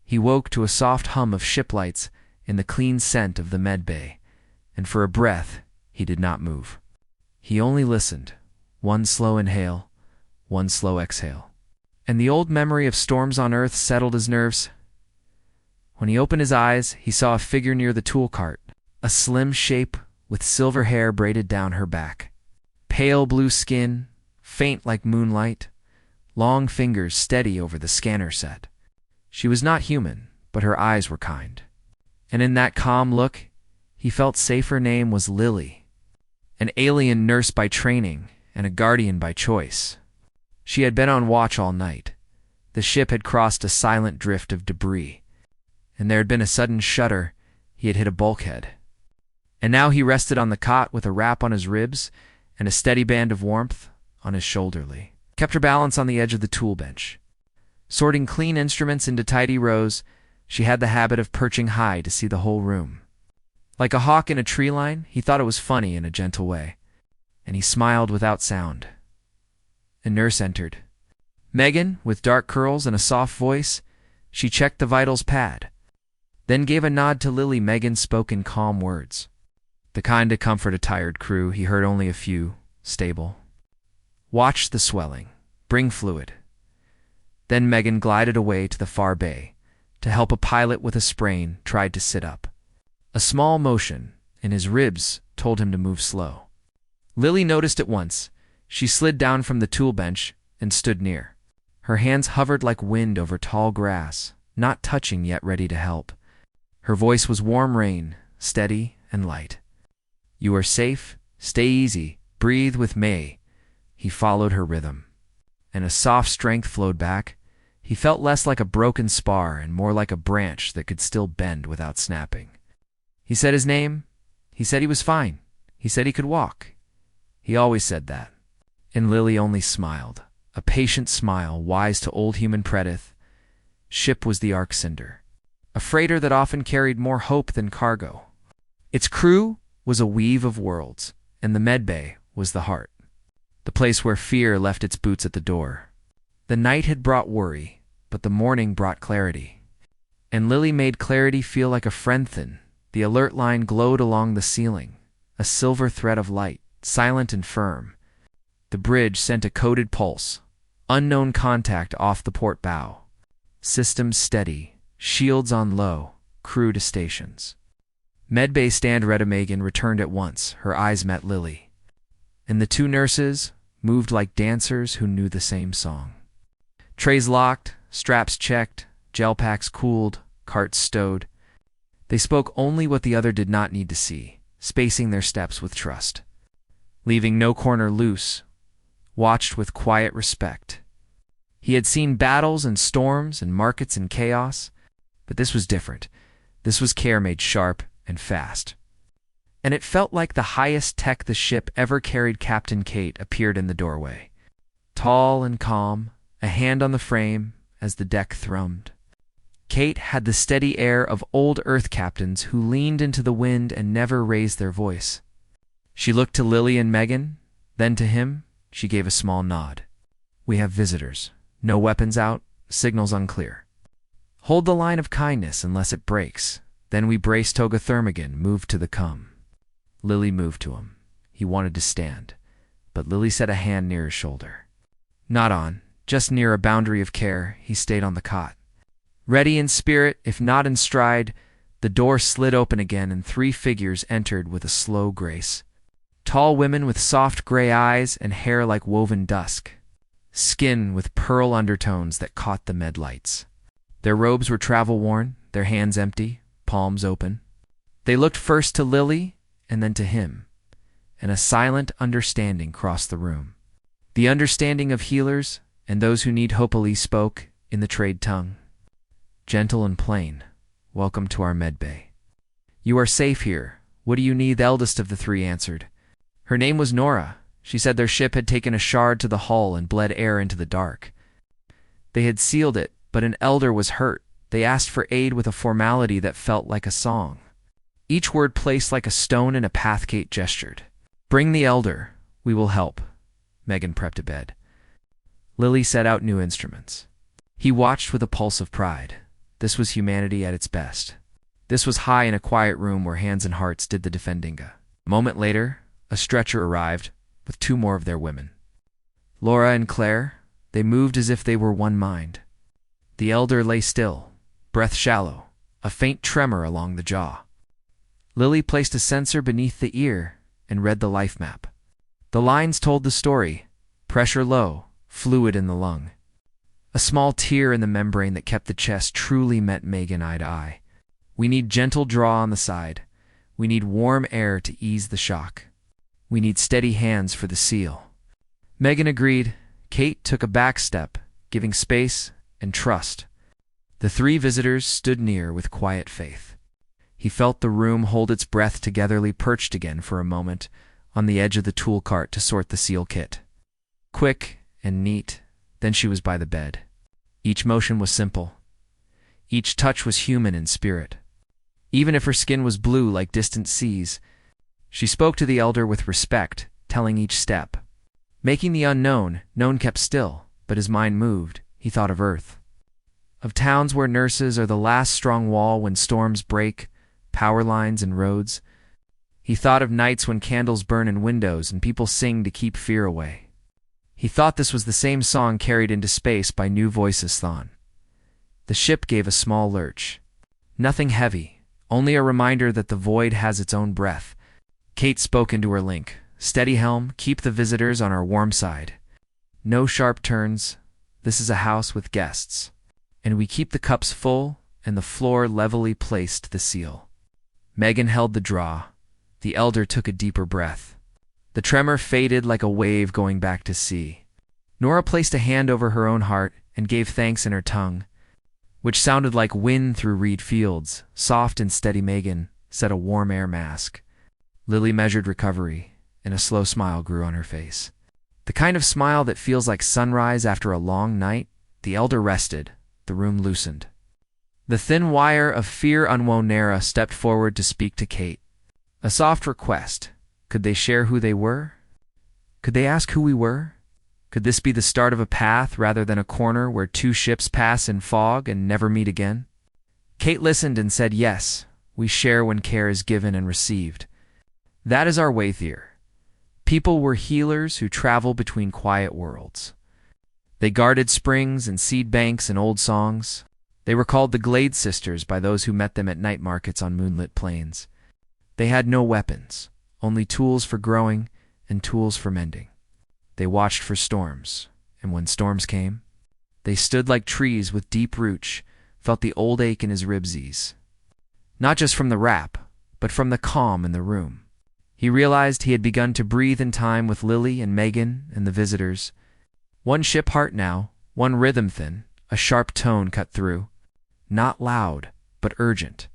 He woke to a soft hum of ship lights in the clean scent of the med bay, and for a breath he did not move. He only listened, one slow inhale, one slow exhale. And the old memory of storms on Earth settled his nerves. When he opened his eyes, he saw a figure near the tool cart, a slim shape with silver hair braided down her back. Pale blue skin, faint like moonlight, long fingers steady over the scanner set. She was not human, but her eyes were kind. And in that calm look, he felt safe. Her name was Lily, an alien nurse by training and a guardian by choice. She had been on watch all night. The ship had crossed a silent drift of debris, and there had been a sudden shudder. He had hit a bulkhead. And now he rested on the cot with a wrap on his ribs and a steady band of warmth on his shoulderly. Kept her balance on the edge of the tool bench. Sorting clean instruments into tidy rows, she had the habit of perching high to see the whole room. Like a hawk in a tree line, he thought it was funny in a gentle way, and he smiled without sound. A nurse entered. Megan, with dark curls and a soft voice, she checked the vitals pad, then gave a nod to Lily. Megan spoke in calm words, the kind to comfort a tired crew. He heard only a few. Stable. Watch the swelling. Bring fluid. Then Megan glided away to the far bay to help a pilot with a sprain tried to sit up. A small motion in his ribs told him to move slow. Lily noticed at once. She slid down from the tool bench and stood near. Her hands hovered like wind over tall grass, not touching yet ready to help. Her voice was warm rain, steady and light. You are safe. Stay easy. Breathe with May. He followed her rhythm, and a soft strength flowed back. He felt less like a broken spar and more like a branch that could still bend without snapping. He said his name. He said he was fine. He said he could walk. He always said that. And Lily only smiled, a patient smile wise to old humanpredator. Ship was the Arc Cinder, a freighter that often carried more hope than cargo. Its crew was a weave of worlds, and the medbay was the heart, the place where fear left its boots at the door. The night had brought worry, but the morning brought clarity. And Lily made clarity feel like a friend thin. The alert line glowed along the ceiling, a silver thread of light, silent and firm. The bridge sent a coded pulse. Unknown contact off the port bow. Systems steady. Shields on low. Crew to stations. Medbay stand Retta. Megan returned at once. Her eyes met Lily. And the two nurses moved like dancers who knew the same song. Trays locked, straps checked, gel packs cooled, carts stowed. They spoke only what the other did not need to see, spacing their steps with trust. Leaving no corner loose, watched with quiet respect. He had seen battles and storms and markets and chaos, but this was different. This was care made sharp and fast. And it felt like the highest tech the ship ever carried. Captain Kate appeared in the doorway, tall and calm, a hand on the frame as the deck thrummed. Kate had the steady air of old Earth captains who leaned into the wind and never raised their voice. She looked to Lily and Megan, then to him. She gave a small nod. We have visitors. No weapons out, signals unclear. Hold the line of kindness unless it breaks. Then we brace. Toga Thermogen moved to the come. Lily moved to him. He wanted to stand, but Lily set a hand near his shoulder. Not on, just near a boundary of care. He stayed on the cot. Ready in spirit, if not in stride, the door slid open again and three figures entered with a slow grace. Tall women with soft gray eyes and hair like woven dusk. Skin with pearl undertones that caught the med lights. Their robes were travel-worn, their hands empty, palms open. They looked first to Lily and then to him, and a silent understanding crossed the room. The understanding of healers and those who need hope. Lee spoke in the trade tongue. Gentle and plain, welcome to our medbay. You are safe here. What do you need? The eldest of the three answered. Her name was Nora. She said their ship had taken a shard to the hull and bled air into the dark. They had sealed it, but an elder was hurt. They asked for aid with a formality that felt like a song. Each word placed like a stone in a path. Kate gestured. Bring the elder. We will help. Megan prepped a bed. Lily set out new instruments. He watched with a pulse of pride. This was humanity at its best. This was high in a quiet room where hands and hearts did the defending. A moment later, a stretcher arrived with 2 more of their women. Laura and Claire, they moved as if they were one mind. The elder lay still, breath shallow, a faint tremor along the jaw. Lily placed a sensor beneath the ear and read the life map. The lines told the story: pressure low, fluid in the lung. A small tear in the membrane that kept the chest truly met Megan eye to eye. We need gentle draw on the side. We need warm air to ease the shock. We need steady hands for the seal. Megan agreed. Kate took a back step, giving space and trust. The 3 visitors stood near with quiet faith. He felt the room hold its breath togetherly, perched again for a moment on the edge of the tool cart to sort the seal kit. Quick and neat, then she was by the bed. Each motion was simple. Each touch was human in spirit. Even if her skin was blue like distant seas, she spoke to the elder with respect, telling each step. Making the unknown, known kept still, but his mind moved. He thought of Earth. Of towns where nurses are the last strong wall when storms break, power lines and roads. He thought of nights when candles burn in windows and people sing to keep fear away. He thought this was the same song carried into space by New Voices Thon. The ship gave a small lurch. Nothing heavy, only a reminder that the void has its own breath. Kate spoke into her link. Steady helm, keep the visitors on our warm side. No sharp turns. This is a house with guests. And we keep the cups full and the floor levelly placed the seal. Megan held the draw. The elder took a deeper breath. The tremor faded like a wave going back to sea. Nora placed a hand over her own heart and gave thanks in her tongue, which sounded like wind through reed fields. Soft and steady Megan set a warm air mask. Lily measured recovery, and a slow smile grew on her face. The kind of smile that feels like sunrise after a long night. The elder rested. The room loosened. The thin wire of fear unwound. Nara stepped forward to speak to Kate. A soft request. Could they share who they were? Could they ask who we were? Could this be the start of a path rather than a corner where 2 ships pass in fog and never meet again? Kate listened and said, yes, we share when care is given and received. That is our way here. People were healers who travel between quiet worlds. They guarded springs and seed banks and old songs. They were called the Glade Sisters by those who met them at night markets on moonlit plains. They had no weapons, only tools for growing and tools for mending. They watched for storms, and when storms came, they stood like trees with deep roots, felt the old ache in his ribsies. Not just from the rap, but from the calm in the room. He realized he had begun to breathe in time with Lily and Megan and the visitors. One ship heart now, one rhythm thin, a sharp tone cut through. Not loud, but urgent.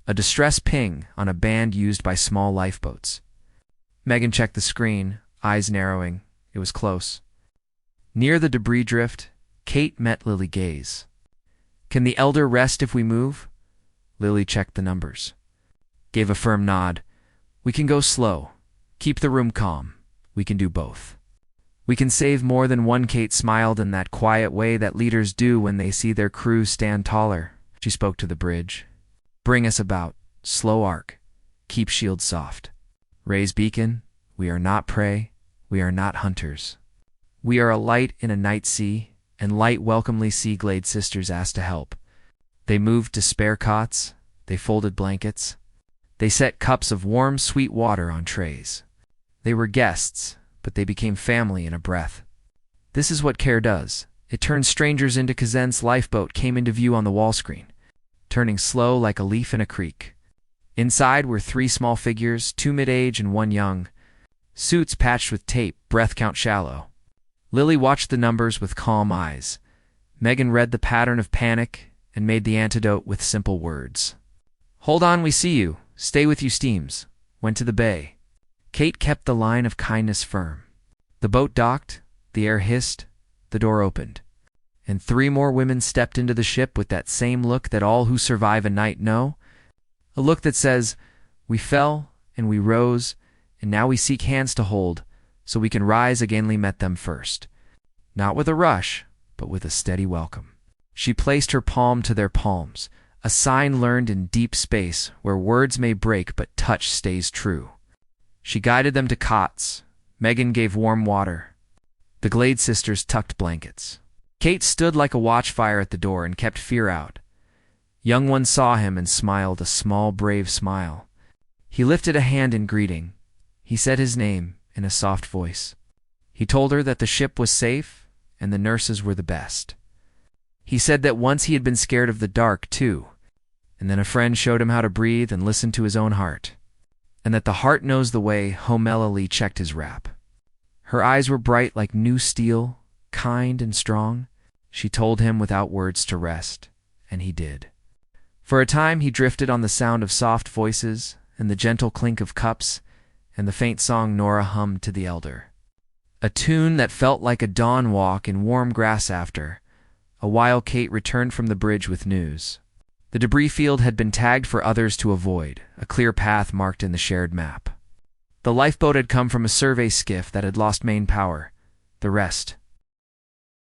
A distress ping on a band used by small lifeboats. Megan checked the screen, eyes narrowing. It was close. Near the debris drift, Kate met Lily's gaze. Can the elder rest if we move? Lily checked the numbers. Gave a firm nod. We can go slow. Keep the room calm. We can do both. We can save more than one. Kate smiled in that quiet way that leaders do when they see their crews stand taller. She spoke to the bridge. Bring us about. Slow arc. Keep shields soft. Raise beacon. We are not prey. We are not hunters. We are a light in a night sea, and light welcomely see Glade Sisters asked to help. They moved to spare cots. They folded blankets. They set cups of warm, sweet water on trays. They were guests, but they became family in a breath. This is what care does. It turns strangers into. Kazen's lifeboat came into view on the wall screen, turning slow like a leaf in a creek. Inside were 3 small figures, 2 mid-age and 1 young. Suits patched with tape, breath count shallow. Lily watched the numbers with calm eyes. Megan read the pattern of panic and made the antidote with simple words. Hold on, we see you. Stay with you steams. Went to the bay. Kate kept the line of kindness firm. The boat docked, the air hissed, the door opened. And 3 more women stepped into the ship with that same look that all who survive a night know. A look that says, we fell and we rose, and now we seek hands to hold, so we can rise again. Lee met them first. Not with a rush, but with a steady welcome. She placed her palm to their palms, a sign learned in deep space where words may break but touch stays true. She guided them to cots. Megan gave warm water. The Glade sisters tucked blankets. Kate stood like a watchfire at the door and kept fear out. Young one saw him and smiled a small, brave smile. He lifted a hand in greeting. He said his name in a soft voice. He told her that the ship was safe and the nurses were the best. He said that once he had been scared of the dark, too, and then a friend showed him how to breathe and listen to his own heart, and that the heart knows the way. Homelily checked his rap. Her eyes were bright like new steel, kind and strong. She told him without words to rest, and he did. For a time he drifted on the sound of soft voices and the gentle clink of cups and the faint song Nora hummed to the elder. A tune that felt like a dawn walk in warm grass after a while Kate returned from the bridge with news. The debris field had been tagged for others to avoid, a clear path marked in the shared map. The lifeboat had come from a survey skiff that had lost main power. The rest